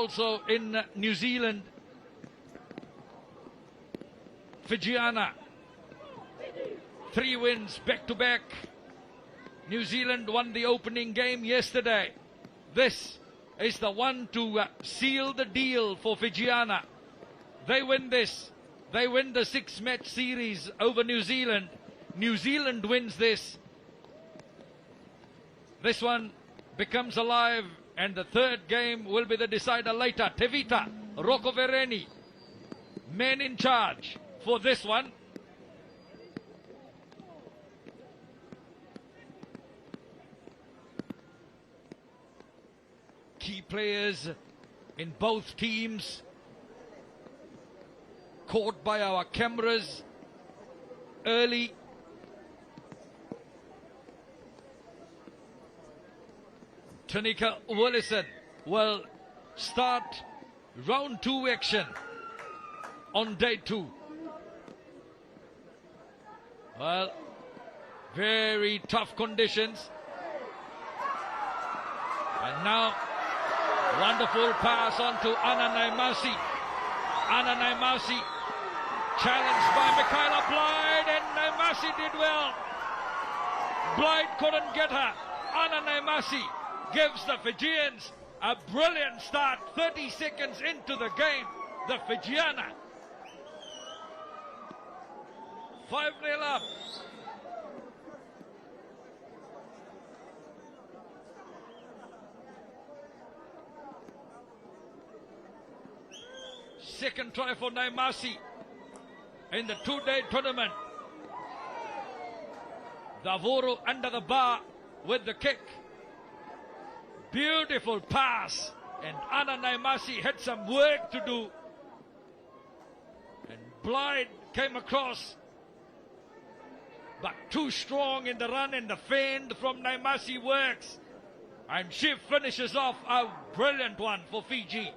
also in New Zealand. Fijiana, 3 wins back to back. New Zealand won the opening game yesterday. This is the one to seal the deal for Fijiana. They win this. They win the 6-match series over New Zealand. New Zealand wins this. This one becomes alive, and the third game will be the decider later. Tevita Rokovereni, men in charge for this one. Key players in both teams caught by our cameras early. Tanika Willison will start round 2 action on day 2. Well, very tough conditions. And now, wonderful pass on to Anna Naimasi. Anna Naimasi challenged by Michaela Blyde, and Naimasi did well. Blyde couldn't get her. Anna Naimasi gives the Fijians a brilliant start. 30 seconds into the game, the Fijiana 5-0 up. Second try for Naimasi in the 2-day tournament. Davoro under the bar with the kick. Beautiful pass, and Anna Naimasi had some work to do. And Blyde came across, but too strong in the run, and the fend from Naimasi works. And she finishes off a brilliant one for Fiji.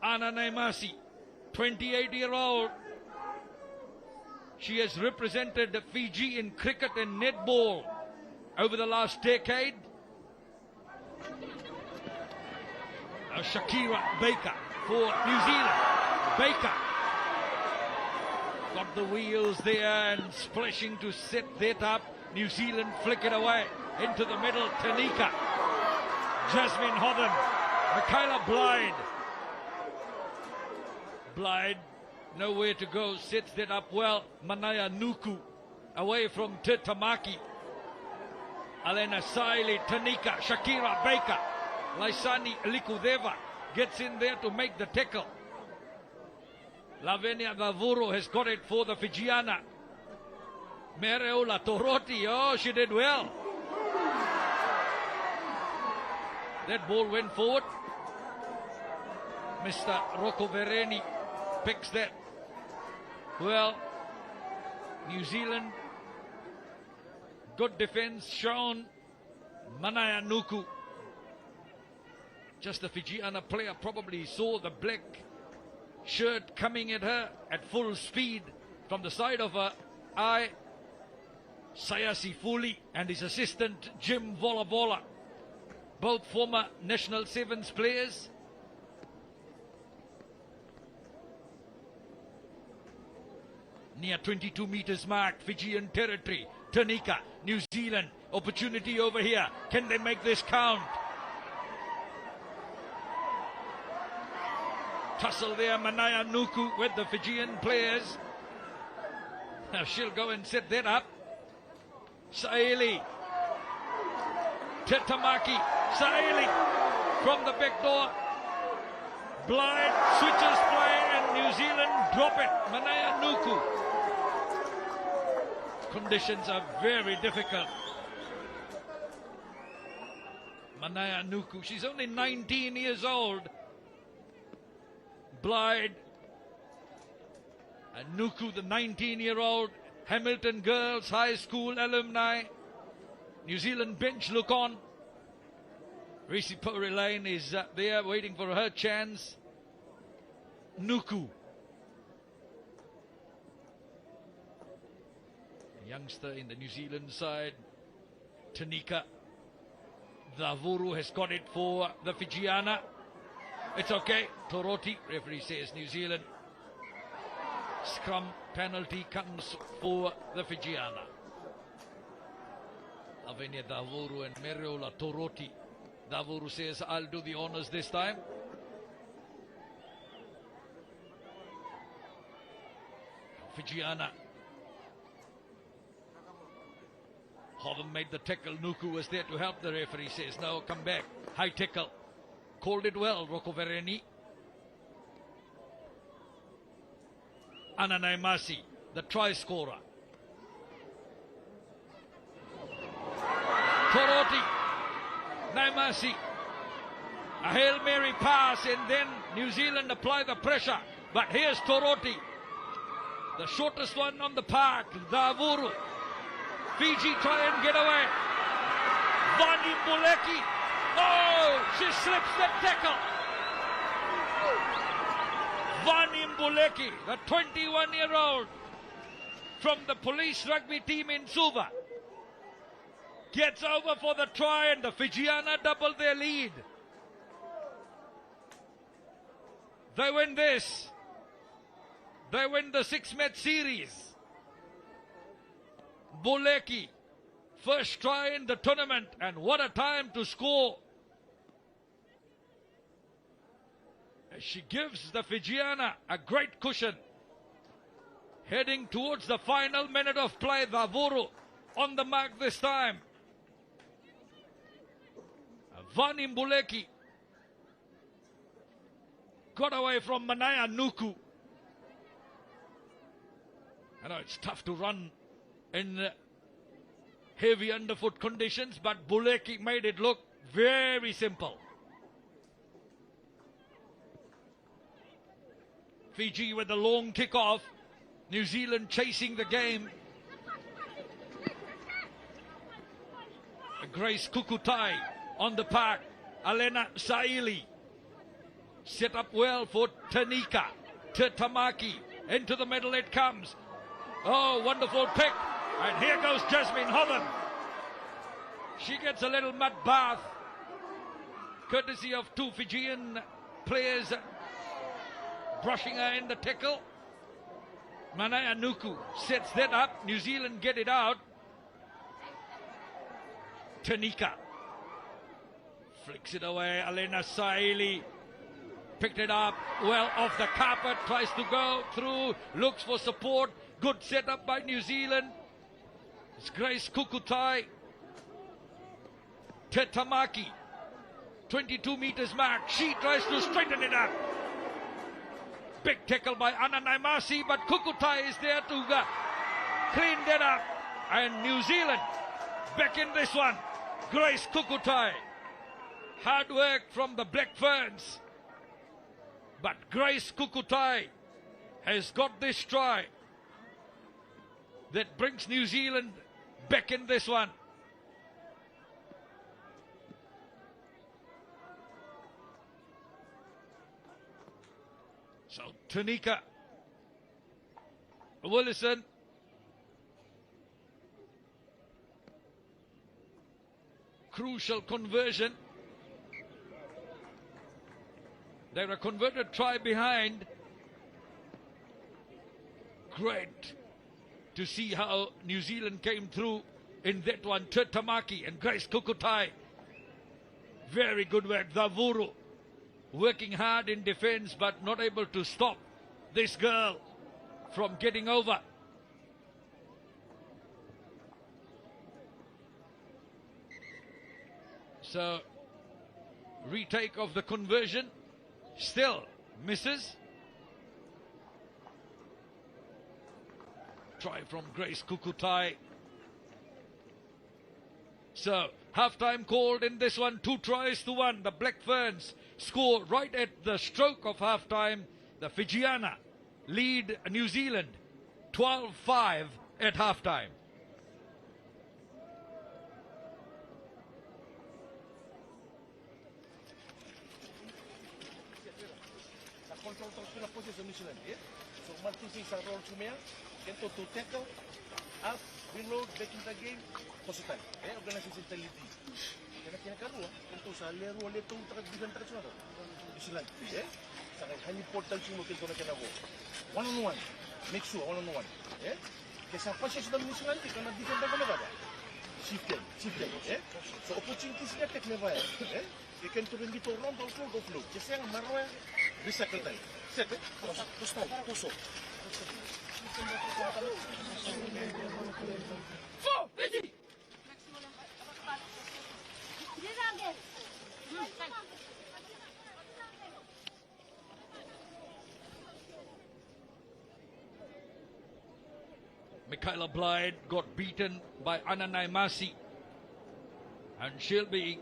Anna Naimasi, 28-year-old. She has represented Fiji in cricket and netball over the last decade. Now Shakira Baker for New Zealand. Baker got the wheels there and splashing to set that up. New Zealand flick it away into the middle. Tanika, Jasmine Hodden, Michaela Blyde. Blyde, nowhere to go, sets that up well. Manaya Nuku away from Tamaki. Alena Saili, Tanika, Shakira Baker. Laisani Likudeva gets in there to make the tackle. Lavenia Gavuro has got it for the Fijiana. Mereola Toroti, oh, she did well. That ball went forward. Mr. Rocco Vereni picks that. Well, New Zealand, good defense shown. Manaya Nuku. Just the Fijiana player probably saw the black shirt coming at her at full speed from the side of her eye. Sayasi Fuli and his assistant Jim Volavola, both former national 7's players. Near 22 meters mark, Fijian territory. Tanika, New Zealand, opportunity over here. Can they make this count? Tussle there, Manaya Nuku with the Fijian players. Now she'll go and set that up. Saeli. Tetamaki. Saeli from the back door. Blyde switches play and New Zealand drop it. Manaya Nuku. Conditions are very difficult. Manaya Nuku, she's only 19 years old. Blyde and Nuku, the 19-year-old Hamilton Girls High School alumni. New Zealand bench look on. Risi Lane is there waiting for her chance. Nuku, a youngster in the New Zealand side. Tanika. Davuru has got it for the Fijiana. It's okay. Toroti, referee says New Zealand. Scrum penalty comes for the Fijiana. Lavinia Davuru and Meriola Toroti. Davuru says, I'll do the honours this time. Fijiana. Hotham made the tackle. Nuku was there to help. The referee says, no, come back. High tackle. Called it well, Rocco Vereni. Ananai Masi, the try scorer. Toroti. Naimasi. A Hail Mary pass, and then New Zealand apply the pressure. But here's Toroti. The shortest one on the park, Davuru. Fiji try and get away. Vani Buleki. Oh, she slips the tackle. Vani Buleki, the 21-year-old from the police rugby team in Suva, gets over for the try, and the Fijiana double their lead. They win this. They win the 6-match series. Buleki, first try in the tournament, and what a time to score. She gives the Fijiana a great cushion. Heading towards the final minute of play, Davuru on the mark this time. Vani Mbuleki got away from Manaya Nuku. I know it's tough to run in heavy underfoot conditions, but Buleki made it look very simple. Fiji with the long kick-off. New Zealand chasing the game. Grace Kukutai on the park. Alena Saili set up well for Tanika. Tamaki into the middle it comes. Oh, wonderful pick. And here goes Jasmine Hotham. She gets a little mud bath, courtesy of two Fijian players brushing her in the tackle. Manaya Nuku sets that up. New Zealand get it out. Tanika flicks it away. Alena Saili picked it up well off the carpet, tries to go through, looks for support. Good setup by New Zealand. It's Grace Kukutai. Tetamaki, 22 meters mark. She tries to straighten it up. Big tackle by Ananai Masi, but Kukutai is there to clean that up. And New Zealand back in this one. Grace Kukutai. Hard work from the Black Ferns. But Grace Kukutai has got this try that brings New Zealand back in this one. So Tanika Willison crucial conversion. They're a converted try behind. Great to see how New Zealand came through in that one. Tamaki and Grace Kukutai. Very good work. Davuru working hard in defense, but not able to stop this girl from getting over. So, retake of the conversion. Still misses. Try from Grace Kukutai. So, half-time called in this one. 2 tries to 1. The Black Ferns score right at the stroke of half-time. The Fijiana lead New Zealand 12-5 at half-time. So, Martusi sa role sumia, kento to tackle, up, reload, back in the game, positan. Organisasi teliti. Kena karuah, tentu sa lero leto takagbigan tradisional. Isilan, sa high important mo kito na kinago. One-on-one, make sure one-on-one. Kesa pa siya sa tradisional, kana defend ba ba? Shift yan. So opportunities niya tek never. You can turn dito round offload. Kasi ang marwa, recycle tayo. Set, puso. Michaela Blyde got beaten by Ananai Masi, and she'll be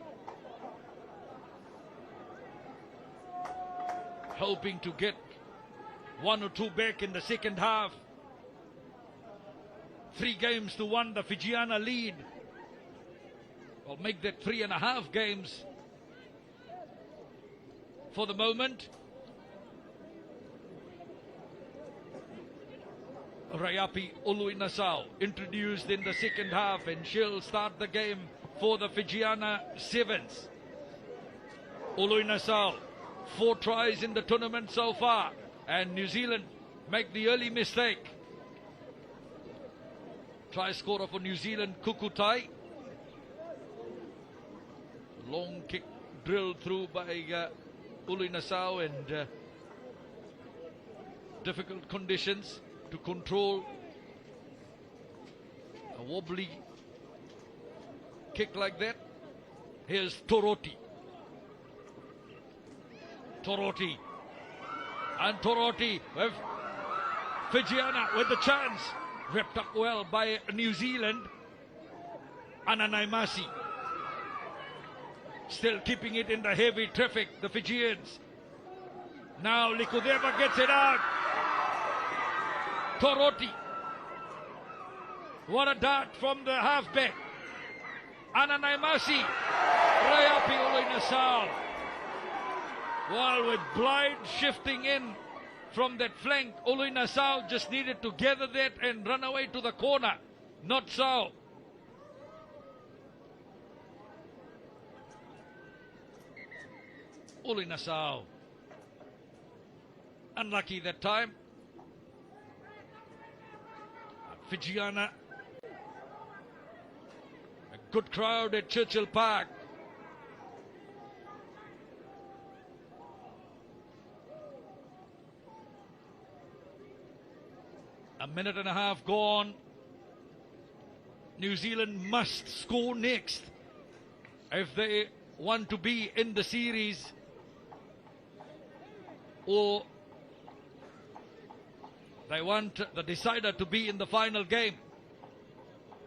hoping to get 1 or 2 back in the second half. 3-1, the Fijiana lead. Will make that 3.5 games for the moment. Rayapi Uluinasau introduced in the second half, and she'll start the game for the Fijiana 7's. Uluinasau, 4 tries in the tournament so far, and New Zealand make the early mistake. Try scorer for New Zealand, Kukutai. Long kick drilled through by Uluinasau, and difficult conditions to control a wobbly kick like that. Here's Toroti. And Toroti with Fijiana with the chance. Ripped up well by New Zealand. Ananai Masi still keeping it in the heavy traffic, the Fijians. Now Likudeva gets it out. Toroti. What a dart from the halfback. Ananai Masi. Rayapi Uluinasau. While with Blyde shifting in from that flank, Uluinasau just needed to gather that and run away to the corner. Not so. Uluinasau unlucky that time. Fijiana, a good crowd at Churchill Park. A minute and a half gone. New Zealand must score next if they want to be in the series, or they want the decider to be in the final game.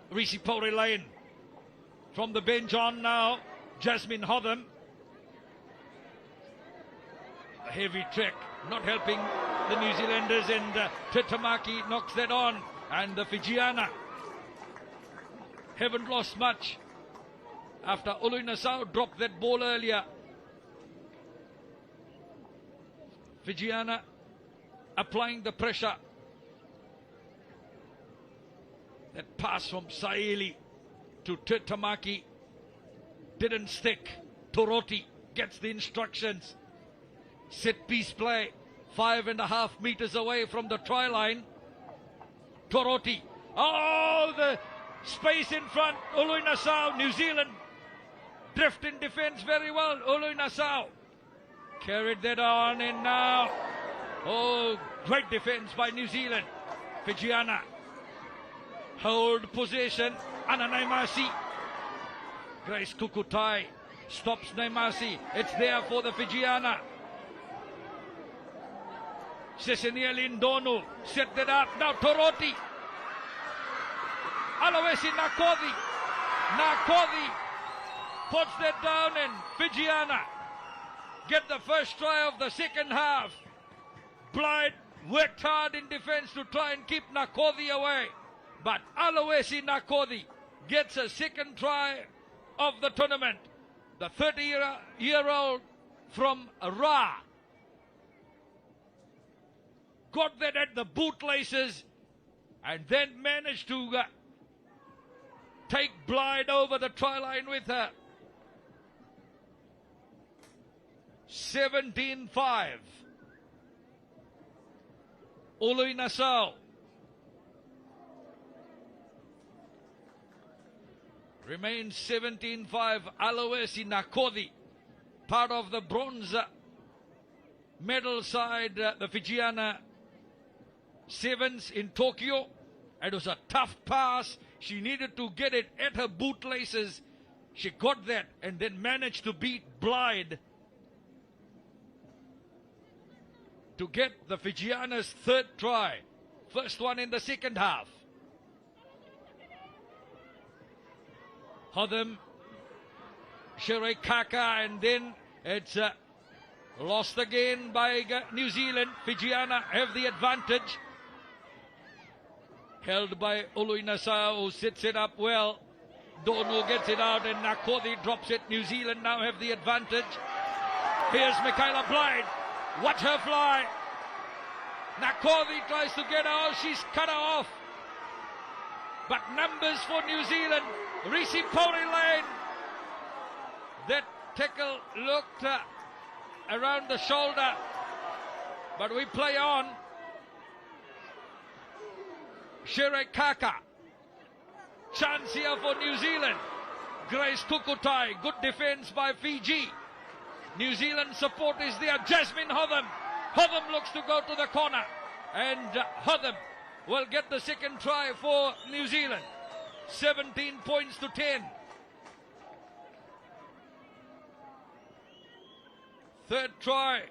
Rishi Pori Lane from the bench on now. Jasmine Hotham. A heavy track not helping the New Zealanders, and Tetamaki knocks that on, and the Fijiana haven't lost much after Uluinasau dropped that ball earlier. Fijiana applying the pressure. That pass from Saili to Tetamaki didn't stick. Toroti gets the instructions. Set piece play, 5.5 meters away from the try line. Toroti. Oh, the space in front. Uluinasau, New Zealand drift in defense very well. Uluinasau carried that on, and now, oh, great defense by New Zealand. Fijiana hold possession. Ananai Masi. Grace Kukutai stops Naimasi. It's there for the Fijiana. Sesenia Lindonu set that up. Now Toroti. Alawesi Nakodi. Nakodi puts that down, and Fijiana get the first try of the second half. Blyde worked hard in defense to try and keep Nakodi away, but Alawesi Nakodi gets a second try of the tournament. The 30-year-old from Ra got that at the bootlaces, and then managed to take Blyde over the try line with her. 17-5. Ului Nassau. Remains 17-5. Aloisi Nakodi, part of the bronze medal side, the Fijiana 7's in Tokyo. It was a tough pass. She needed to get it at her bootlaces. She got that and then managed to beat Blyde to get the Fijiana's third try. First one in the second half. Hotham, Sheree Kaka, and then it's lost again by New Zealand. Fijiana have the advantage. Held by Ului Nassau, who sits it up well. Donu gets it out and Nakodi drops it. New Zealand now have the advantage. Here's Michaela Blyde. Watch her fly. Nakodi tries to get her off. She's cut her off. But numbers for New Zealand. Risi Pori Lane. That tackle looked around the shoulder. But we play on. Sheree Kaka. Chance here for New Zealand. Grace Kukutai. Good defense by Fiji. New Zealand support is there. Jasmine Hotham. Hotham looks to go to the corner. And Hotham will get the second try for New Zealand. 17 points to 10. Third try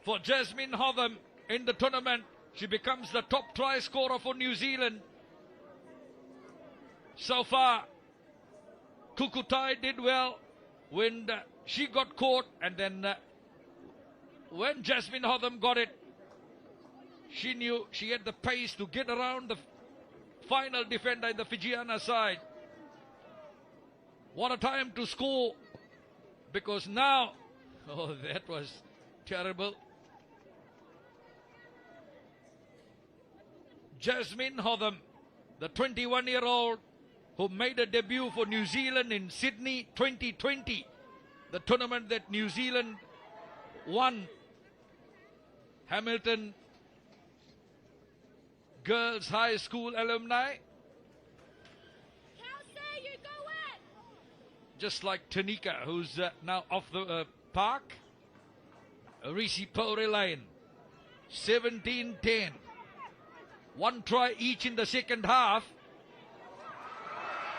for Jasmine Hotham in the tournament. She becomes the top try scorer for New Zealand. So far, Kukutai did well when she got caught, and then when Jasmine Hotham got it, she knew she had the pace to get around the final defender in the Fijiana side. What a time to score, because now, oh, that was terrible. Jasmine Hotham, the 21-year-old who made a debut for New Zealand in Sydney 2020, the tournament that New Zealand won. Hamilton Girls High School alumni. Kelsey, you go in. Just like Tanika, who's now off the park. Risi Pori Lane. 17-10. One try each in the second half.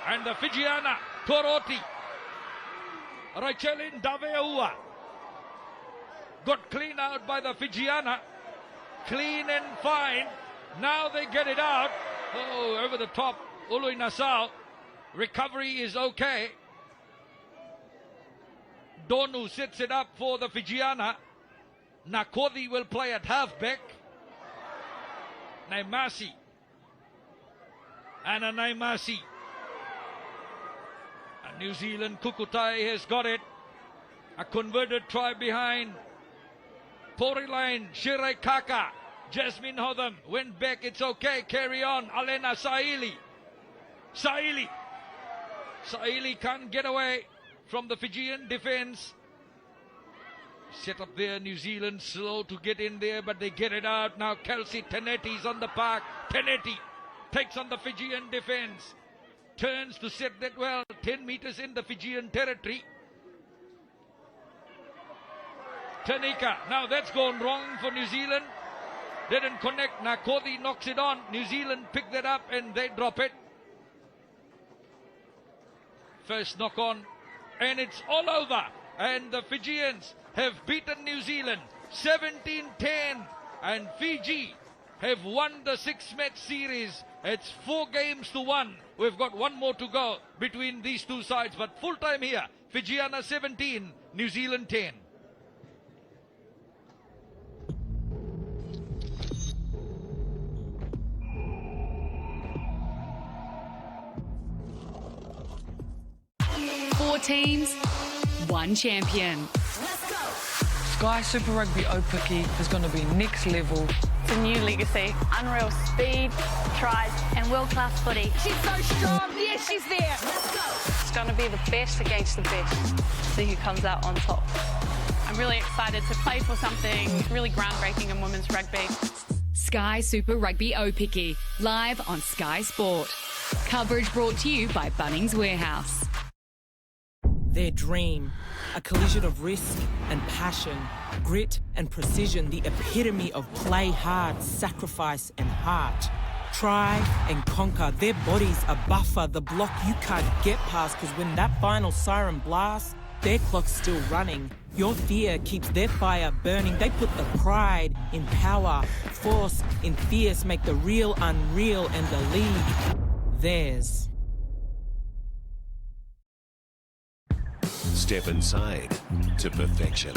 And the Fijiana, Toroti, Rachelin Daveaua, got clean out by the Fijiana. Clean and fine. Now they get it out. Oh, over the top, Ului Nassau. Recovery is okay. Donu sets it up for the Fijiana. Nakodi will play at halfback. Naimasi. Anna Naimasi. And New Zealand, Kukutai has got it. A converted try behind. Pori Line, Sheree Kaka. Jasmine Hotham went back, it's okay, carry on. Alena Saili. Saili can't get away from the Fijian defense. Set up there, New Zealand slow to get in there, but they get it out. Now Kelsey Tenetti's on the park. Tenetti takes on the Fijian defense. Turns to set that well, 10 meters in the Fijian territory. Tanika, now that's gone wrong for New Zealand. Didn't connect. Nakodi knocks it on. New Zealand pick that up and they drop it. First knock on, and it's all over. And the Fijians have beaten New Zealand 17-10, and Fiji have won the 6-match series. It's 4 games to 1. We've got one more to go between these two sides, but full time here. Fijiana 17, New Zealand 10. Four teams, one champion. Sky Super Rugby Opiki is going to be next level. It's a new legacy. Unreal speed, tries, and world-class footy. She's so strong. Yes, she's there. It's going to be the best against the best. See who comes out on top. I'm really excited to play for something really groundbreaking in women's rugby. Sky Super Rugby Opiki, live on Sky Sport. Coverage brought to you by Bunnings Warehouse. Their dream, a collision of risk and passion, grit and precision, the epitome of play hard, sacrifice and heart. Try and conquer, their bodies a buffer, the block you can't get past, because when that final siren blasts, their clock's still running. Your fear keeps their fire burning. They put the pride in power, force in fierce, make the real unreal and the league theirs. Step inside to perfection.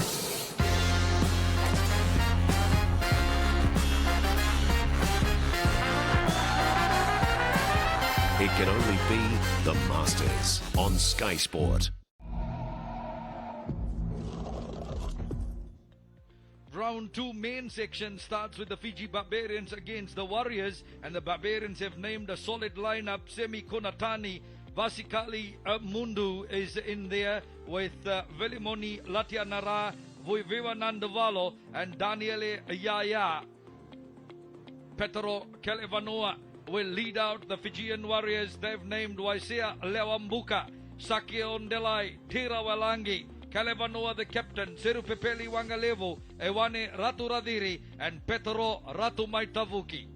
It can only be the Masters on Sky Sport. Round 2 main section starts with the Fiji Barbarians against the Warriors, and the Barbarians have named a solid lineup. Semi Konatani, Vasikali Mundu is in there with Velimoni Latianara, Vivanandavalo and Daniele Yaya. Petero Kelevanoa will lead out the Fijian Warriors. They've named Waisea Lewambuka, Sakion Delai, Tira Walangi, Kalevanoa the captain, Serupepeli Wangalevo, Ewane Ratu Radiri, and Petero Ratu Maitavuki.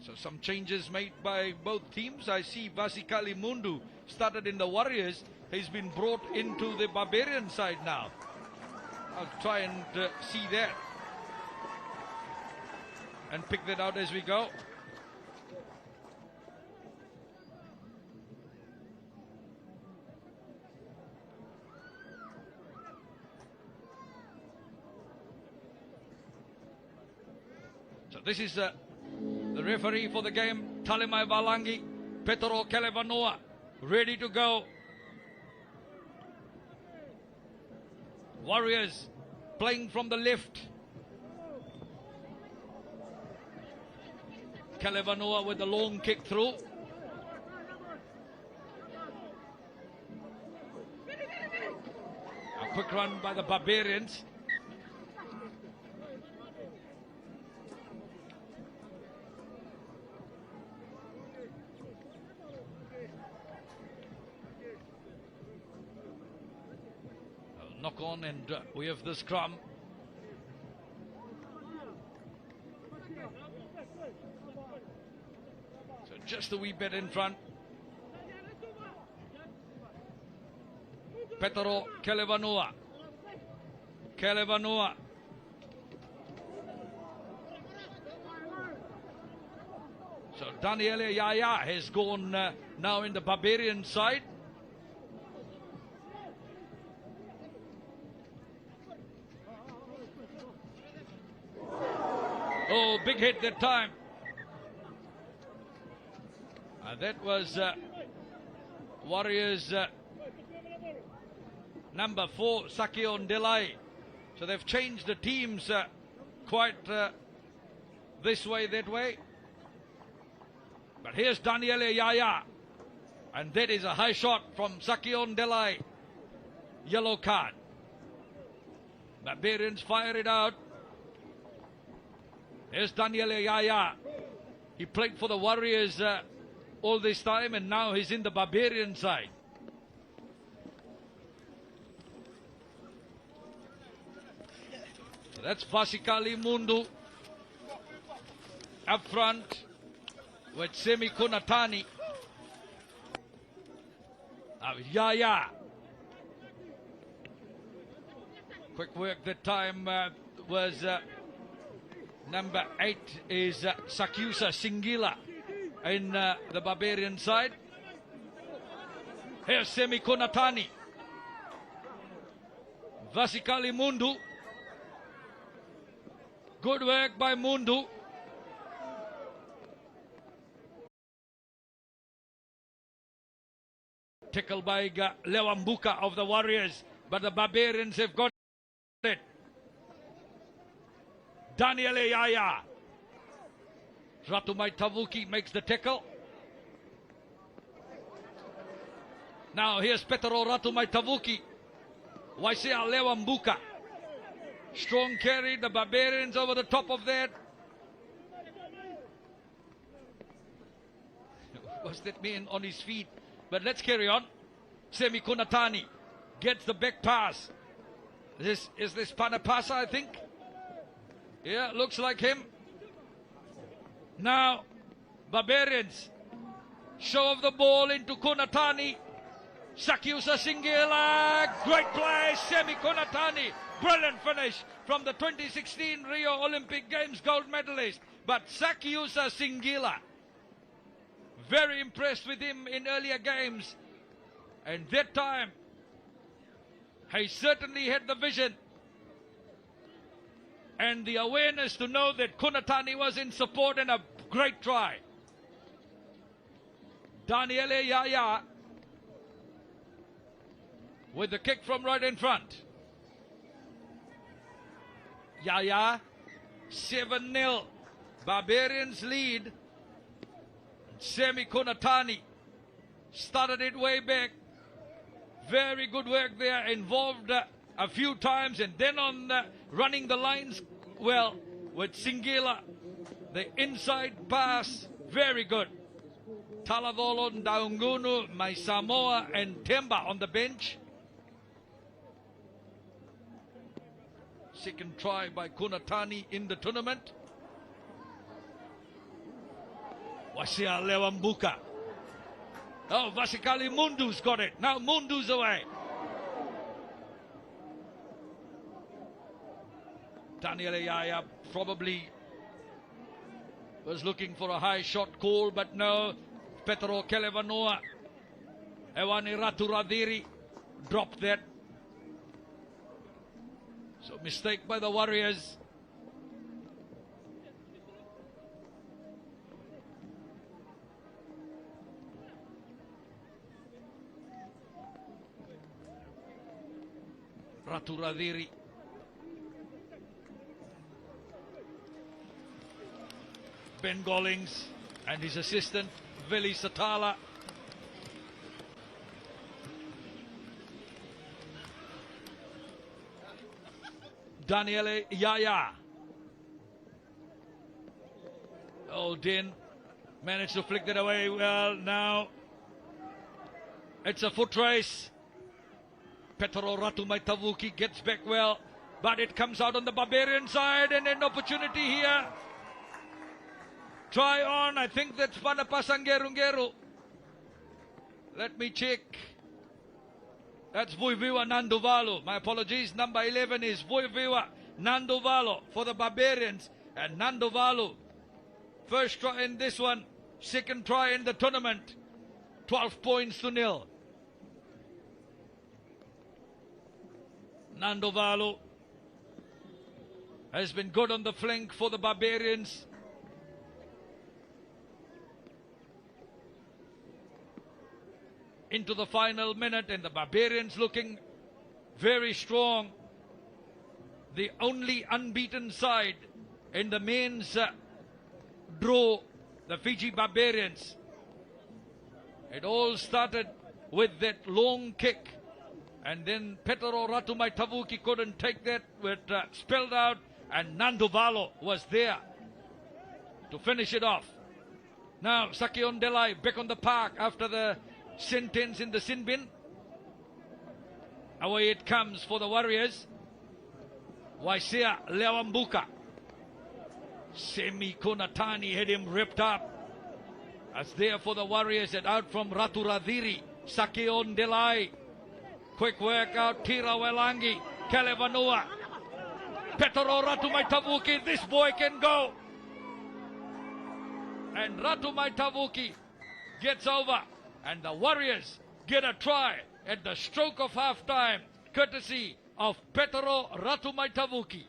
So some changes made by both teams. I see Vasikali Mundu started in the Warriors. He's been brought into the Barbarian side now. I'll try and see that and pick that out as we go. So this is the referee for the game, Talimai Valangi, Petero Kelevanoa, ready to go. Warriors playing from the left. Kelevanoa with the long kick through. A quick run by the Barbarians. Knock on, and we have the scrum. So just a wee bit in front. Petero Kelevanoa. Kelevanoa. So Daniele Yaya has gone now in the Barbarian side. Oh, big hit that time. That was Warriors number 4, Sakion Delai. So they've changed the teams quite this way, that way. But here's Daniele Yaya. And that is a high shot from Sakion Delai. Yellow card. Barbarians fire it out. Here's Daniele Yaya. He played for the Warriors all this time, and now he's in the Barbarian side. So that's Vasikali Mundu up front with Semi Konatani. Yaya. Quick work that time was... Number 8 is Sakyusa Singila in the Barbarian side. Here's Semi Konatani. Vasikali Mundu. Good work by Mundu. Tackle by Lewambuka of the Warriors, but the Barbarians have got it. Daniel Yaya. Ratumai Tavuki makes the tackle. Now here's Petero Ratumai Tavuki. Waisia Lewambuka. Strong carry, the Barbarians over the top of that. Was that man on his feet? But let's carry on. Semi Kunatani gets the back pass. Is this Panapasa, I think? Yeah, looks like him. Now, Barbarians show of the ball into Kunatani. Sakyusa Singila, great play, Semi Kunatani. Brilliant finish from the 2016 Rio Olympic Games gold medalist. But Sakyusa Singila, very impressed with him in earlier games. And that time, he certainly had the vision and the awareness to know that Kunatani was in support, and a great try. Daniele Yaya with the kick from right in front. Yaya, 7-0. Barbarians lead. Semi Kunatani started it way back. Very good work there, involved a few times, and then on running the lines well with Singila. The inside pass, very good. Talavolon, Daungunu, Maisamoa and Temba on the bench. Second try by Kunatani in the tournament. Wasia Lewambuka. Oh, Vasikali Mundu's got it. Now Mundu's away. Daniel Yaya probably was looking for a high shot call, but no. Petro Kelevanoa. Ewani Raturadiri dropped that. So mistake by the Warriors. Raturadiri. Ben Gollings and his assistant Veli Satala. Daniele Yaya. Oh, Din managed to flick that away well. Now it's a foot race. Petro Ratumai Tavuki gets back well, but it comes out on the Barbarian side, and an opportunity here. Try on, I think that's Panapasangerungeru. Let me check. That's Voiviwa Nandovalu. My apologies, number 11 is Voiviwa Nandovalu for the Barbarians. And Nandovalu, first try in this one, second try in the tournament. 12 points to nil. Nandovalu has been good on the flank for the Barbarians. Into the final minute, and the Barbarians looking very strong. The only unbeaten side in the men's draw, the Fiji Barbarians. It all started with that long kick, and then Petro Ratumai Tavuki couldn't take that, it spilled out, and Nandovalo was there to finish it off. Now Sakion Delai back on the park after the sentence in the sin bin. Away it comes for the Warriors. Waisia Lewambuka. Semi Kunatani had him ripped up. That's there for the Warriors, and out from Raturadiri. Sakion Delai. Quick work out, Tira Welangi. Kalevanua. Petro Ratumai Tavuki. This boy can go. And Ratumai Tavuki gets over. And the Warriors get a try at the stroke of half-time, courtesy of Petro Ratumai Tavuki.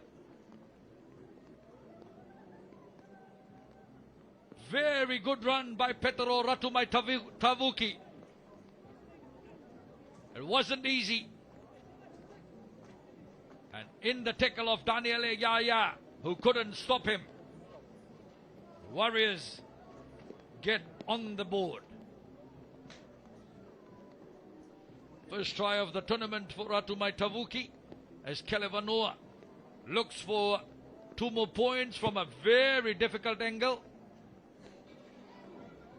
Very good run by Petro Ratumai Tavuki. It wasn't easy. And in the tackle of Daniele Yaya, who couldn't stop him, Warriors get on the board. First try of the tournament for Ratu Maitavuki as Kelevanoa looks for 2 more points from a very difficult angle.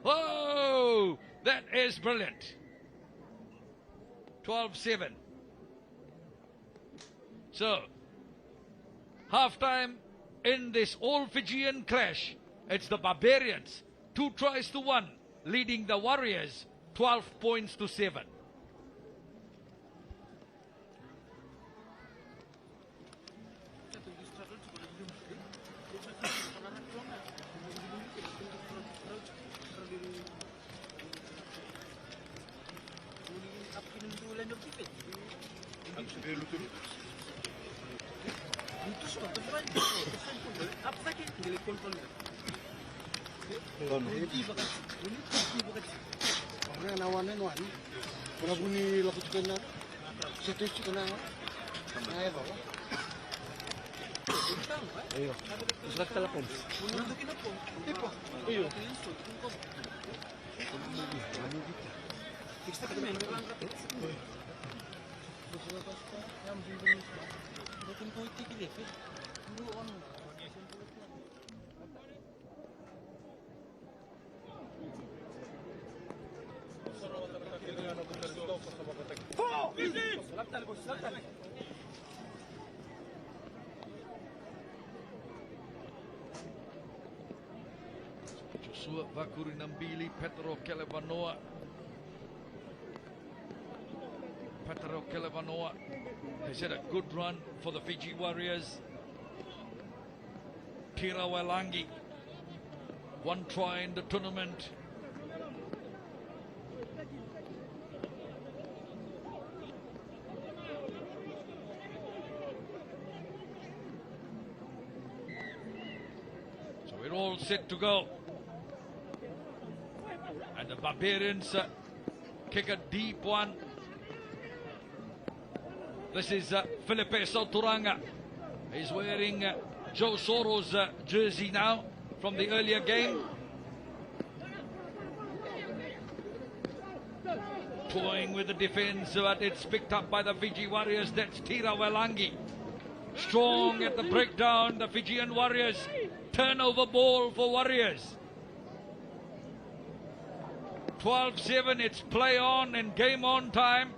Oh, that is brilliant. 12-7. So, halftime in this all-Fijian clash. It's the Barbarians, 2 tries to 1, leading the Warriors 12 points to 7. Joshua Vakurinambili, Petro Kelevanoa. Petro Kelevanoa has had a good run for the Fiji Warriors. Tira Walangi, 1 try in the tournament. So we're all set to go. And the Barbarians kick a deep one. This is Felipe Sauturanga. He's wearing Joe Soro's jersey now from the earlier game. Toying with the defense, but it's picked up by the Fiji Warriors. That's Tira Walangi. Strong at the breakdown, the Fijian Warriors. Turnover ball for Warriors. 12-7, it's play on and game on time.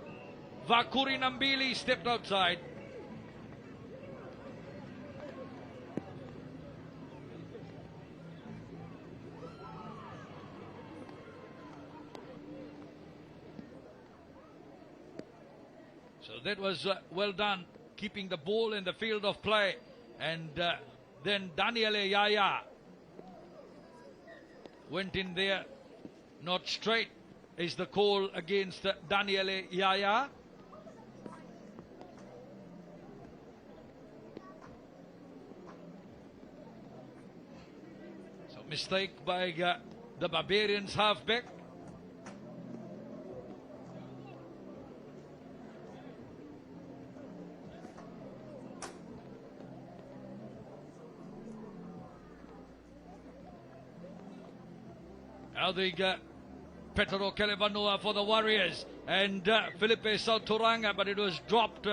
Vakurinambili stepped outside. So that was well done, keeping the ball in the field of play. And then Daniele Yaya went in there. Not straight is the call against Daniele Yaya. So mistake by the Barbarians halfback. Now they got Petro Kelevanoa for the Warriors and Felipe Sauturanga, but it was dropped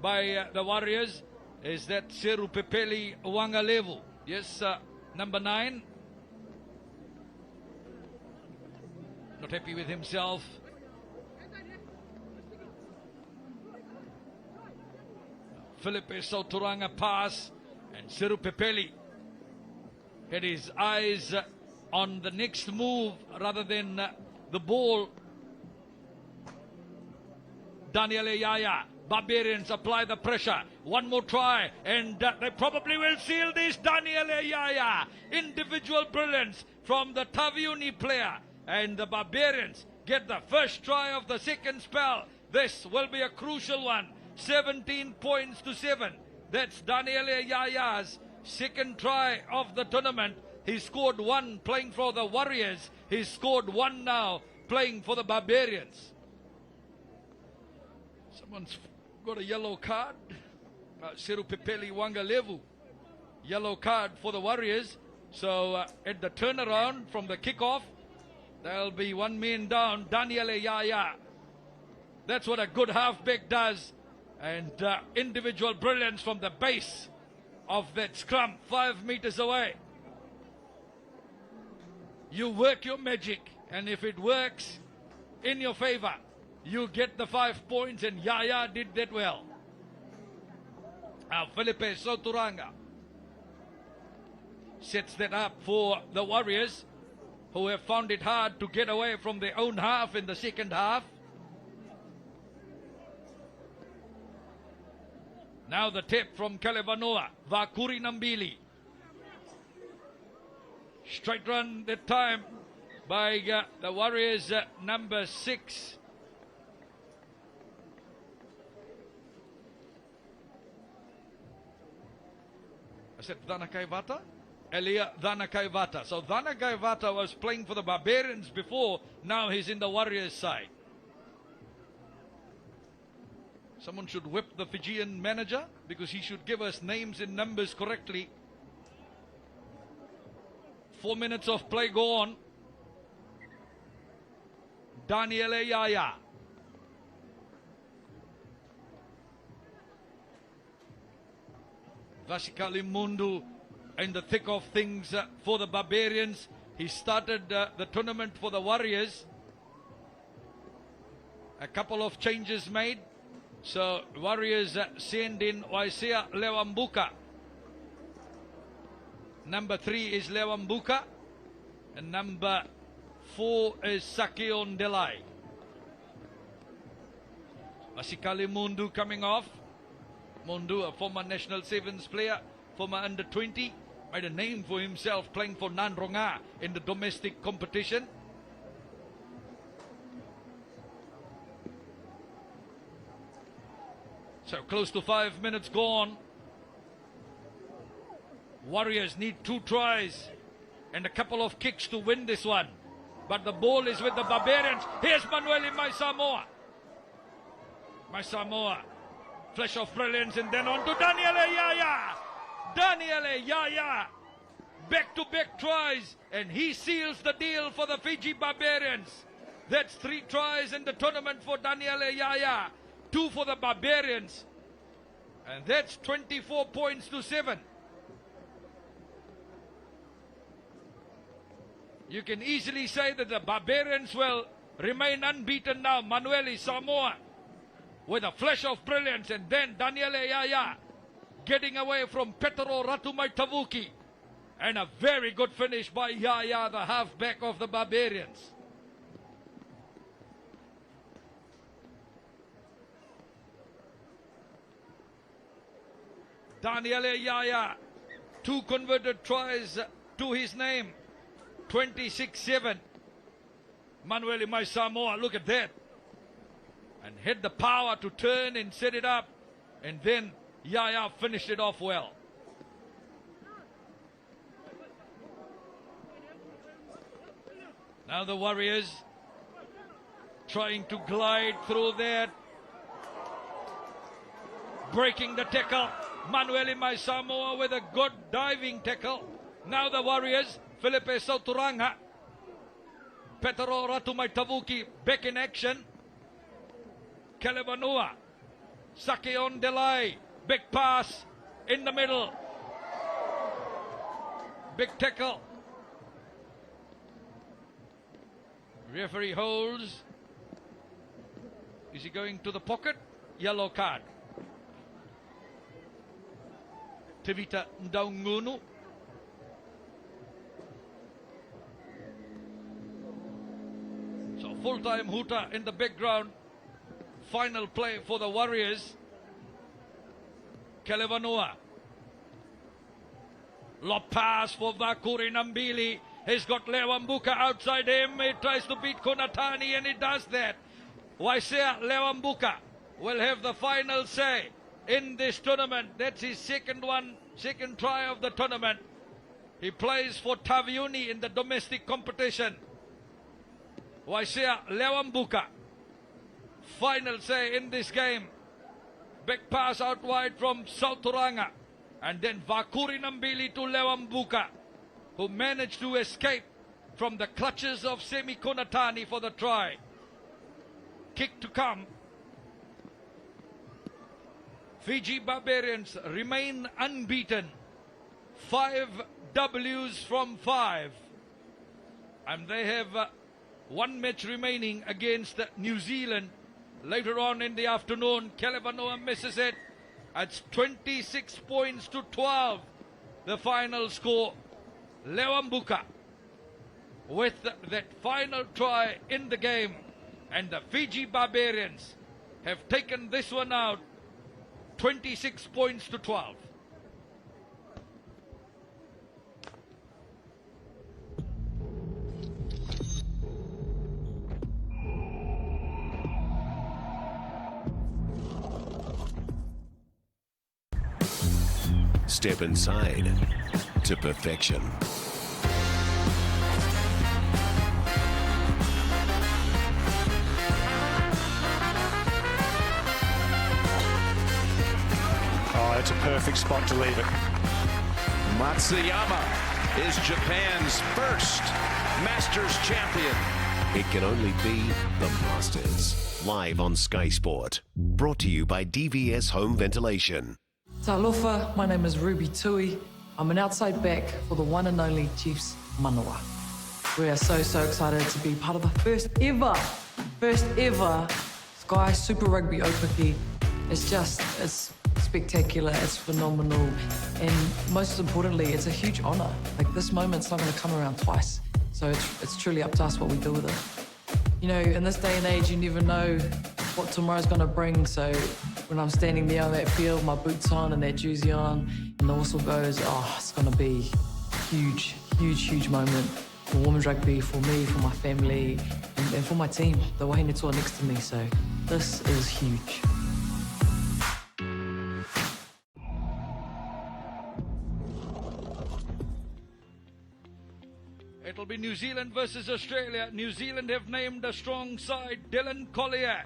by the Warriors. Is that Seru Pepeli Wangalevu? Yes, number 9. Not happy with himself. Felipe Sauturanga pass, and Seru Pepeli had his eyes on the next move rather than the ball. Daniele Yaya, Barbarians apply the pressure. 1 more try, and they probably will seal this. Daniele Yaya, individual brilliance from the Taviuni player, and the Barbarians get the first try of the second spell. This will be a crucial one. 17 points to 7. That's Daniele Yaya's second try of the tournament. He scored 1 playing for the Warriors. He's scored 1 now playing for the Barbarians. Someone's got a yellow card. Seru Pepeli Wangalevu. Yellow card for the Warriors. So at the turnaround from the kickoff, there'll be one man down, Daniele Yaya. That's what a good halfback does. And individual brilliance from the base of that scrum, 5 meters away. You work your magic, and if it works in your favor, you get the 5 points, and Yaya did that well. Felipe Soturanga sets that up for the Warriors, who have found it hard to get away from their own half in the second half. Now the tip from Kalevanoa, Vakuri Nambili. Straight run that time by the Warriors, number 6. I said Dhanakaivata? Elia Dhanakaivata. So Dhanakaivata was playing for the Barbarians before. Now he's in the Warriors side. Someone should whip the Fijian manager, because he should give us names and numbers correctly. 4 minutes of play go on. Daniele Yaya. Vasikali Mundu in the thick of things for the Barbarians. He started the tournament for the Warriors. A couple of changes made. So Warriors send in Waisea Lewambuka. Number 3 is Lewambuka. And number 4 is Sakion Delai. Vasikali Mundu coming off. Mundu, a former national 7's player, former under 20, made a name for himself playing for Nanronga in the domestic competition. So close to 5 minutes gone. Warriors need 2 tries and a couple of kicks to win this one. But the ball is with the Barbarians. Here's Manueli Maisamoa. Maisamoa. Flash of brilliance, and then on to Daniele Yaya. Daniele Yaya. Back-to-back tries, and he seals the deal for the Fiji Barbarians. That's 3 tries in the tournament for Daniele Yaya. 2 for the Barbarians. And that's 24 points to 7. You can easily say that the Barbarians will remain unbeaten now. Manueli Samoa with a flash of brilliance, and then Daniele Yaya getting away from Petero Ratumaitavuki. And a very good finish by Yaya, the halfback of the Barbarians. Daniele Yaya, 2 converted tries to his name. 26-7. Manueli Maisamoa, look at that. And had the power to turn and set it up. And then Yaya finished it off well. Now the Warriors trying to glide through that. Breaking the tackle. Manueli Maisamoa with a good diving tackle. Now the Warriors, Felipe Sauturanga. Petero Ratumaitavuki back in action. Kelevanua. Sakion Delai. Big pass in the middle. Big tackle. Referee holds. Is he going to the pocket? Yellow card. Tivita Ndaungunu. So full-time hooter in the background. Final play for the Warriors. Kelevanua. Lob pass for Vakuri Nambili. He's got Lewambuka outside him. He tries to beat Konatani, and he does that. Waisea Lewambuka will have the final say in this tournament. That's his second try of the tournament. He plays for Taviuni in the domestic competition. Waisea Lewambuka. Final say in this game. Back pass out wide from Sauturanga. And then Vakuri Nambili to Lewambuka, who managed to escape from the clutches of Semi Konatani for the try. Kick to come. Fiji Barbarians remain unbeaten. 5 W's from 5. And they have one match remaining against New Zealand. Later on in the afternoon, Kelevanoa misses it. It's 26 points to 12. The final score. Lewambuka with that final try in the game. And the Fiji Barbarians have taken this one out. 26 points to 12. Step inside to perfection. Oh, that's a perfect spot to leave it. Matsuyama is Japan's first Masters champion. It can only be the Masters. Live on Sky Sport. Brought to you by DVS Home Ventilation. Talofa, my name is Ruby Tui. I'm an outside back for the one and only Chiefs Manawa. We are so excited to be part of the first ever Sky Super Rugby Opiki. It's spectacular, it's phenomenal, and most importantly, it's a huge honour. Like, this moment's not going to come around twice, so it's truly up to us what we do with it. You know, in this day and age, you never know what tomorrow's going to bring, so when I'm standing there on that field, my boots on and that jersey on, and the whistle goes, oh, it's going to be huge moment for women's rugby, for me, for my family, and for my team, the Wahine tour next to me, so this is huge. It'll be New Zealand versus Australia. New Zealand have named a strong side. Dylan Collier,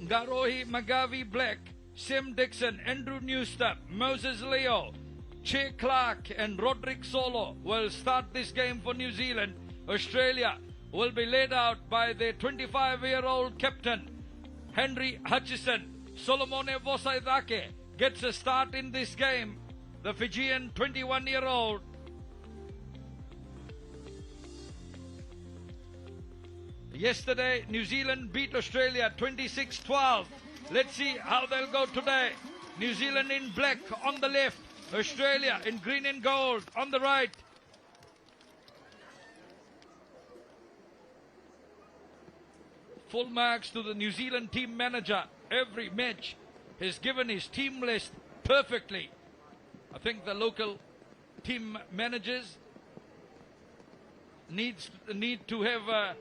Ngarohi Magavi Black, Sim Dixon, Andrew Newstep, Moses Leo, Che Clark and Roderick Solo will start this game for New Zealand. Australia will be led out by their 25-year-old captain, Henry Hutchison. Solomone Vosaidake gets a start in this game. The Fijian 21-year-old. Yesterday, New Zealand beat Australia 26-12. Let's see how they'll go today. New Zealand in black on the left. Australia in green and gold on the right. Full marks to the New Zealand team manager. Every match has given his team list perfectly. I think the local team managers need to have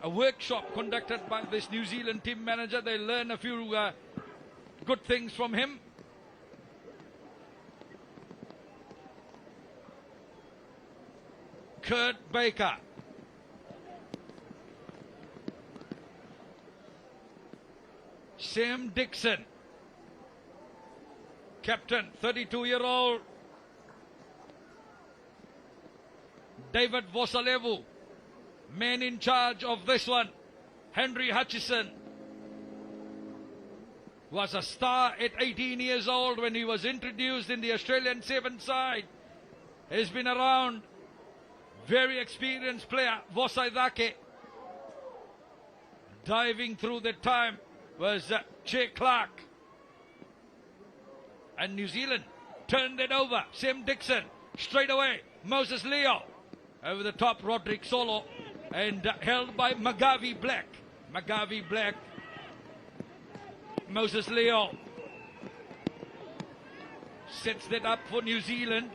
a workshop conducted by this New Zealand team manager. They learn a few good things from him. Kurt Baker. Sam Dixon. Captain, 32-year-old. David Vosalevu. Man in charge of this one, Henry Hutchison, was a star at 18 years old when he was introduced in the Australian 7's side. Has been around. Very experienced player, Vosaidake. Diving through the time was Che Clark. And New Zealand turned it over. Sam Dixon, straight away. Moses Leo. Over the top, Roderick Solo. And held by Magavi Black. Magavi Black. Moses Leo sets that up for New Zealand.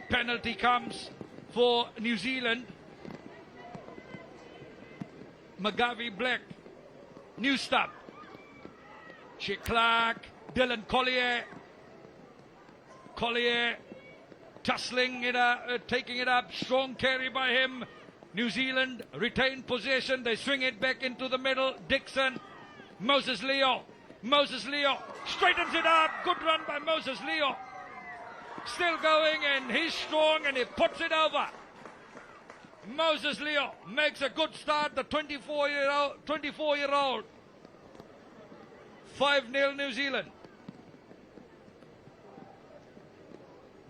Penalty comes for New Zealand. Magavi Black. New stop. Che Clark. Dylan Collier. Collier tussling it up, taking it up. Strong carry by him. New Zealand retain possession. They swing it back into the middle. Dixon. Moses Leo Moses Leo straightens it up. Good run by Moses Leo. Still going, and he's strong, and he puts it over. Moses Leo makes a good start. The 24-year-old. 5-0 New Zealand.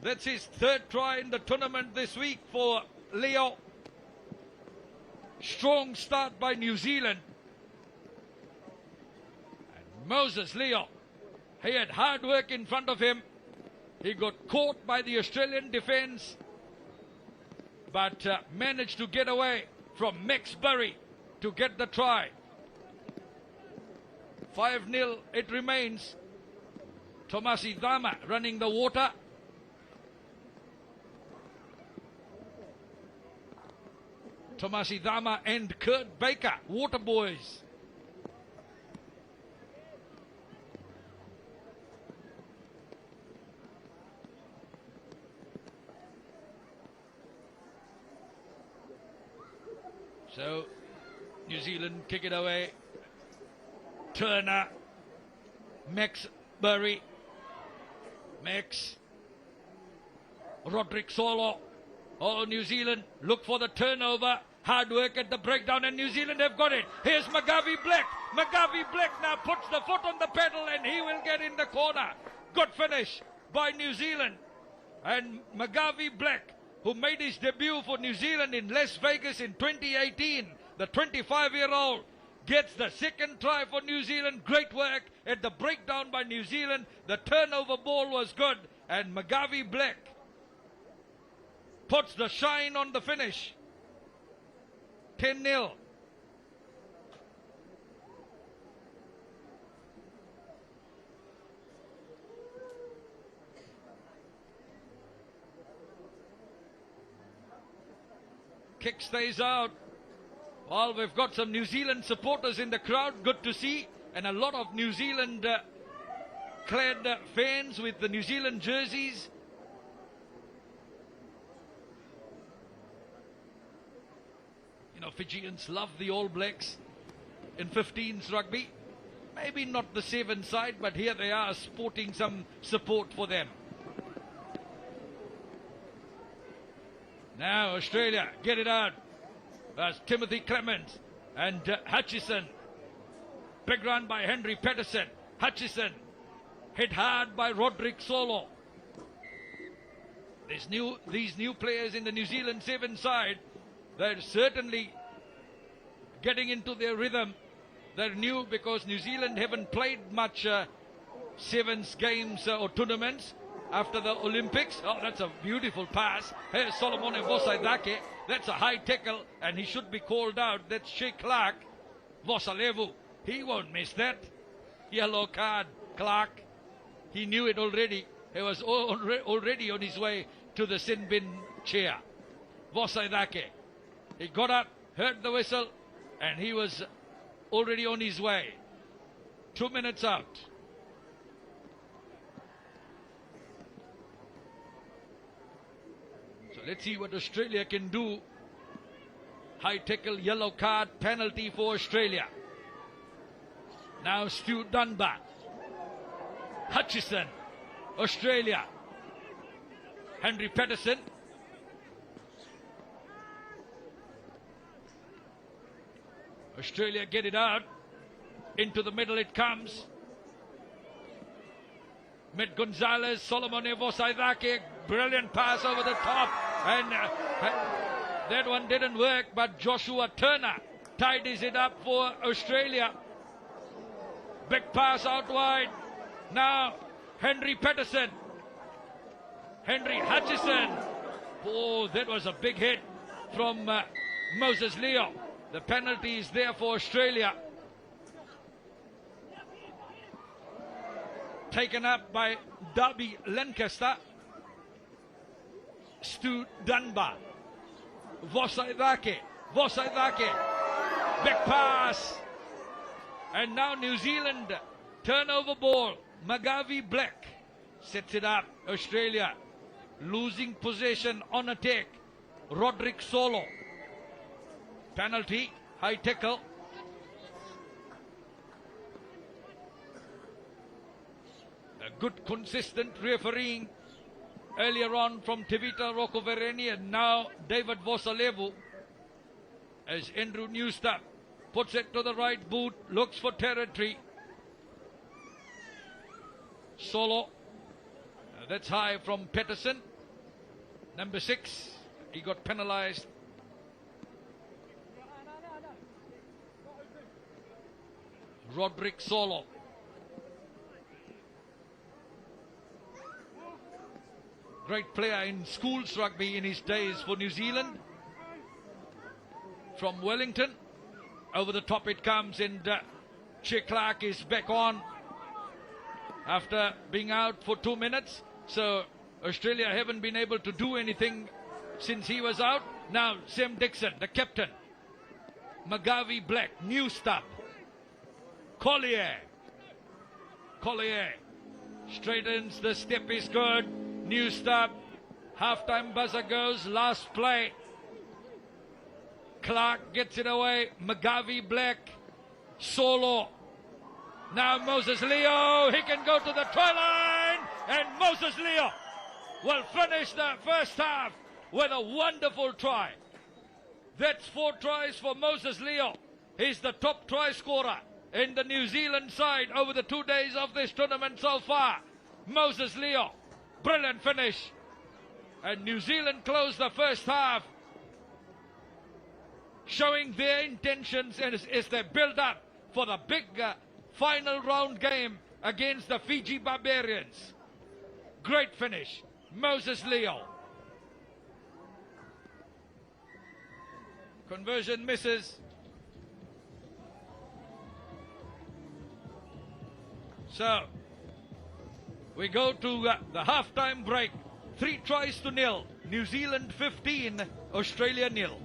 That's his third try in the tournament this week for Leo. Strong start by New Zealand. And Moses Leo, he had hard work in front of him. He got caught by the Australian defence, but managed to get away from Max Burry to get the try. 5-0 it remains. Tomasi Dama running the water. Tomasi Dama and Kurt Baker, water boys. So, New Zealand kick it away. Turner, Max Burry, Max, Roderick Solo. Oh, New Zealand look for the turnover. Hard work at the breakdown, and New Zealand have got it. Here's Magavi Black. Magavi Black now puts the foot on the pedal, and he will get in the corner. Good finish by New Zealand. And Magavi Black, who made his debut for New Zealand in Las Vegas in 2018, the 25-year-old, gets the second try for New Zealand. Great work at the breakdown by New Zealand. The turnover ball was good, and Magavi Black puts the shine on the finish. 10-0. Kick stays out. Well, we've got some New Zealand supporters in the crowd. Good to see. And a lot of New Zealand clad fans with the New Zealand jerseys. You know, Fijians love the All Blacks in 15s rugby. Maybe not the 7 side, but here they are sporting some support for them. Now Australia get it out. That's Timothy Clements and Hutchison. Big run by Henry Patterson. Hutchison hit hard by Roderick Solo. These new players in the New Zealand 7 side, they're certainly getting into their rhythm. They're new because New Zealand haven't played much 7s games or tournaments after the Olympics. Oh, that's a beautiful pass. Here's Solomon Vosaidake. That's a high tackle, and he should be called out. That's Shea Clark. Vosalevu. He won't miss that. Yellow card, Clark. He knew it already. He was already on his way to the sin bin chair. Vosaidake. He got up, heard the whistle, and he was already on his way. 2 minutes out. So let's see what Australia can do. High tackle, yellow card, penalty for Australia. Now Stu Dunbar. Hutchison, Australia. Henry Patterson. Australia get it out. Into the middle it comes. Mid Gonzalez, Solomon Vosaidake. Brilliant pass over the top. And that one didn't work, but Joshua Turner tidies it up for Australia. Big pass out wide. Now Henry Patterson. Henry Hutchison. Oh, that was a big hit from Moses Leo. The penalty is there for Australia. Taken up by Darby Lancaster. Stu Dunbar. Vosaidake. Big pass. And now New Zealand turnover ball. Magavi Black sets it up. Australia losing possession on attack. Roderick Solo. Penalty. High tackle. good consistent refereeing earlier on from Tevita Rokovereni, and now David Vosalevu as Andrew Newstap puts it to the right boot, looks for territory. Solo, that's high from Peterson, number 6, he got penalised. Roderick Solo. Great player in schools rugby in his days for New Zealand. From Wellington, over the top it comes, and Che Clark is back on after being out for 2 minutes. So Australia haven't been able to do anything since he was out. Now Sam Dixon, the captain. McGarvey Black, Newstap. Collier straightens, the step is good. Newstap, half-time buzzer goes, last play. Clark gets it away, McGarvey Black, Solo. Now Moses Leo, he can go to the try line, and Moses Leo will finish the first half with a wonderful try. That's 4 tries for Moses Leo. He's the top try scorer in the New Zealand side over the 2 days of this tournament so far. Moses Leo, brilliant finish. And New Zealand closed the first half, showing their intentions as they build up for the big final round game against the Fiji Barbarians. Great finish, Moses Leo. Conversion misses. So, we go to the half-time break. 3 tries to 0. New Zealand 15, Australia 0.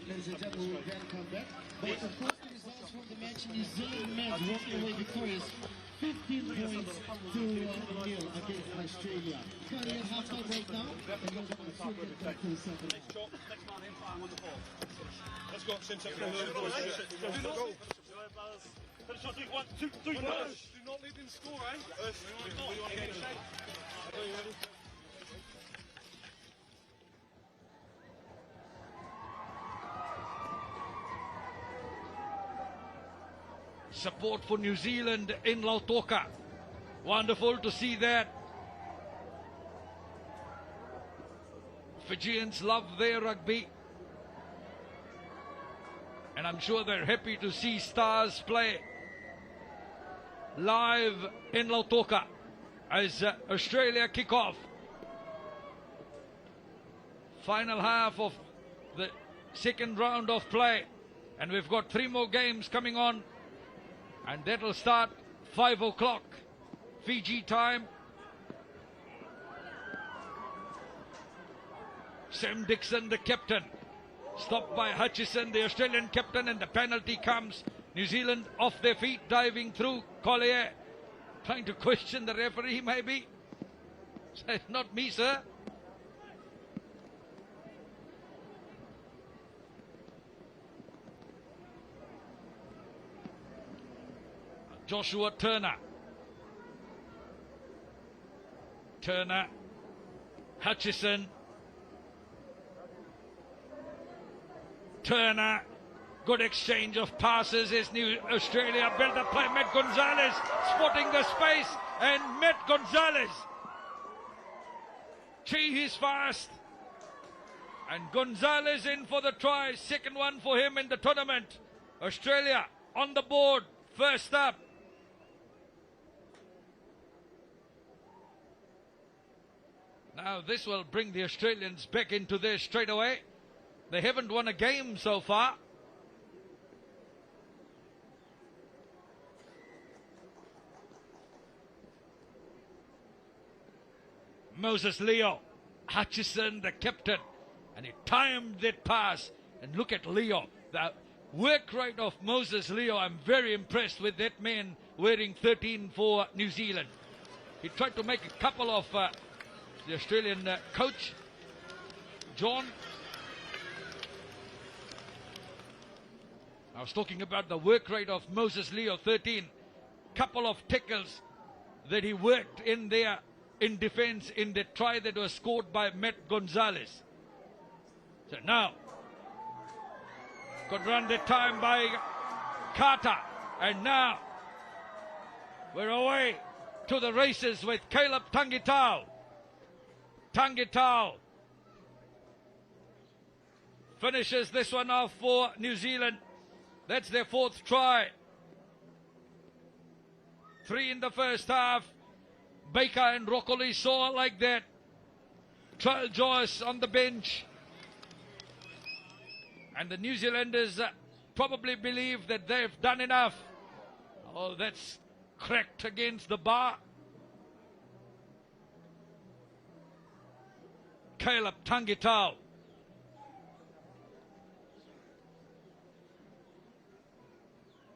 Ladies and gentlemen, we'll again come back. But of course, the results from the match, New Zealand men walking away victorious, 15 points to 0 against Australia. Currently at half-time break now, and we're going to swing it back to the second half. Let's go, Sim. Finish on 1, 2, 3, do not leave him score, eh? We want to get in shape. Are you ready? Support for New Zealand in Lautoka. Wonderful to see that. Fijians love their rugby, and I'm sure they're happy to see Stars play live in Lautoka as Australia kick off. Final half of the second round of play, and we've got 3 more games coming on, and that'll start 5 o'clock Fiji time. Sam Dixon, the captain, stopped by Hutchison, the Australian captain, and the penalty comes. New Zealand off their feet, diving through. Collier trying to question the referee, maybe. Says, not me, sir. Joshua Turner. Hutchison. Turner, good exchange of passes as New Australia built up by Matt Gonzalez, spotting the space, and Matt Gonzalez Chi, he's fast. And Gonzalez in for the try. Second one for him in the tournament. Australia on the board. First up. Now this will bring the Australians back into this straight away. They haven't won a game so far. Moses Leo. Hutchison, the captain. And he timed that pass. And look at Leo. The work rate of Moses Leo. I'm very impressed with that man wearing 13 for New Zealand. He tried to make a couple of the Australian coach, John. I was talking about the work rate of Moses Leo, 13. Couple of tackles that he worked in there in defense in the try that was scored by Matt Gonzalez. So now, could run the time by Carter. And now, we're away to the races with Caleb Tangitau. Tangitau finishes this one off for New Zealand. That's their fourth try. 3 in the first half. Baker and Roccoli saw like that. Trial Joyce on the bench. And the New Zealanders probably believe that they've done enough. Oh, that's cracked against the bar. Caleb Tangitau.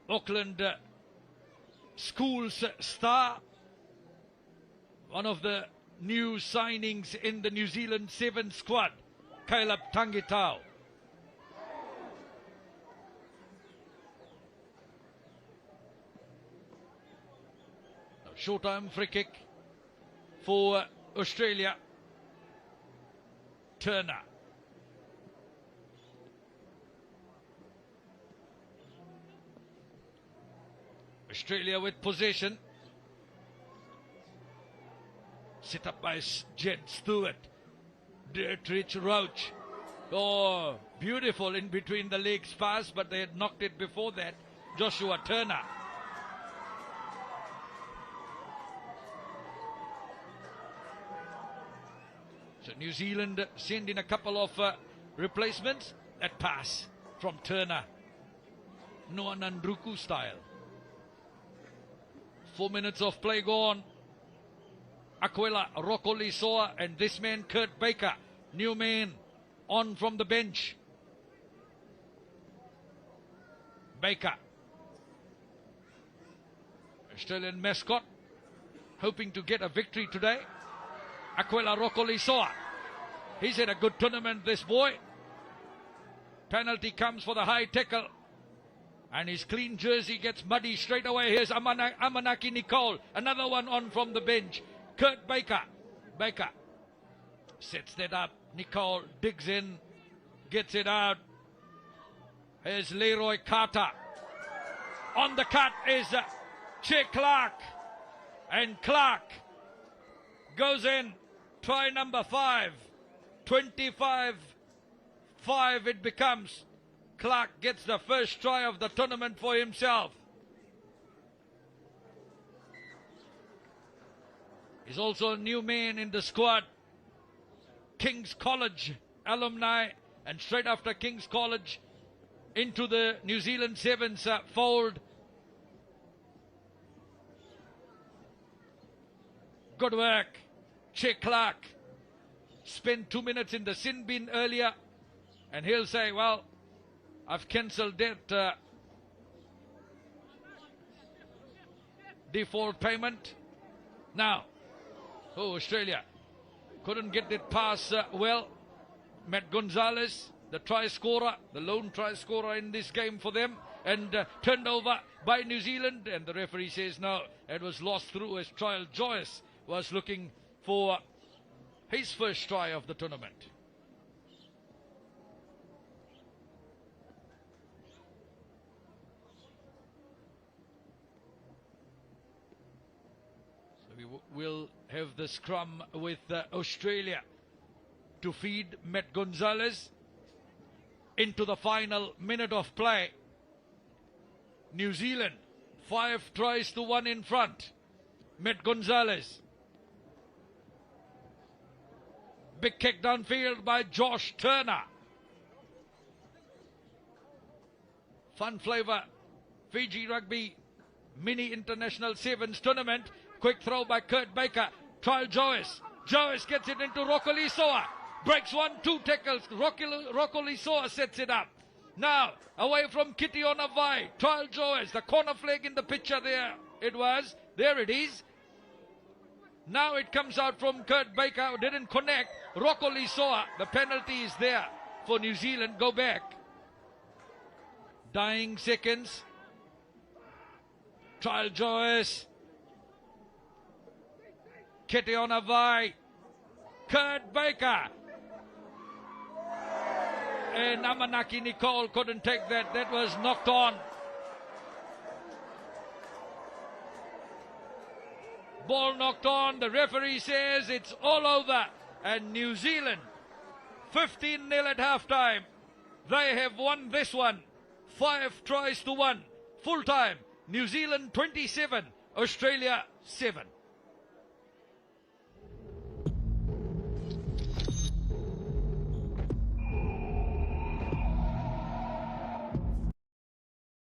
Auckland Schools star. One of the new signings in the New Zealand 7 squad. Caleb Tangitau. Short-term free kick for Australia. Turner. Australia with possession. Set up by Jed Stewart. Dietrich Roach. Oh, beautiful in between the legs pass, but they had knocked it before that. Joshua Turner. So New Zealand send in a couple of replacements. That pass from Turner. Noah Nandruku style. 4 minutes of play gone. Aquila Roccoli Soa and this man Kurt Baker. New man on from the bench. Baker. Australian mascot. Hoping to get a victory today. Aquila Roccoli Soa. He's had a good tournament, this boy. Penalty comes for the high tackle. And his clean jersey gets muddy straight away. Here's Amanaki Nicole. Another one on from the bench. Kurt Baker. Baker sets that up. Nicole digs in. Gets it out. Here's Leroy Carter. On the cut is Che Clark. And Clark goes in. Try number 5. 25-5 it becomes. Clark gets the first try of the tournament for himself. He's also a new man in the squad. King's College alumni. And straight after King's College, into the New Zealand Sevens fold. Good work. Che Clark spent 2 minutes in the sin bin earlier. And he'll say, well, I've cancelled that default payment. Now, Australia couldn't get that pass well. Matt Gonzalez, the try scorer, the lone try scorer in this game for them, and turned over by New Zealand. And the referee says no, it was lost through as Trial Joyce was looking for his first try of the tournament. So we will have the scrum with Australia to feed Met Gonzalez into the final minute of play. New Zealand 5 tries to 1 in front. Met Gonzalez. Big kick downfield by Josh Turner. Fun flavour. Fiji Rugby Mini International 7's tournament. Quick throw by Kurt Baker. Trial Joyce. Joyce gets it into Rocco Soa. Breaks 1-2 tackles. Rocco Soa sets it up. Now, away from Kitty Onavai. Trial Joyce. The corner flag in the picture there. It was. There it is. Now it comes out from Kurt Baker, who didn't connect. Rocco Soa. The penalty is there for New Zealand. Go back. Dying seconds. Trial Joyce. Kitty Onavai. Kurt Baker. And Amanaki Nicole couldn't take that. That was knocked on. Ball knocked on. The referee says it's all over. And New Zealand 15-0 at halftime. They have won this one. 5 tries to 1. Full time. New Zealand 27. Australia 7.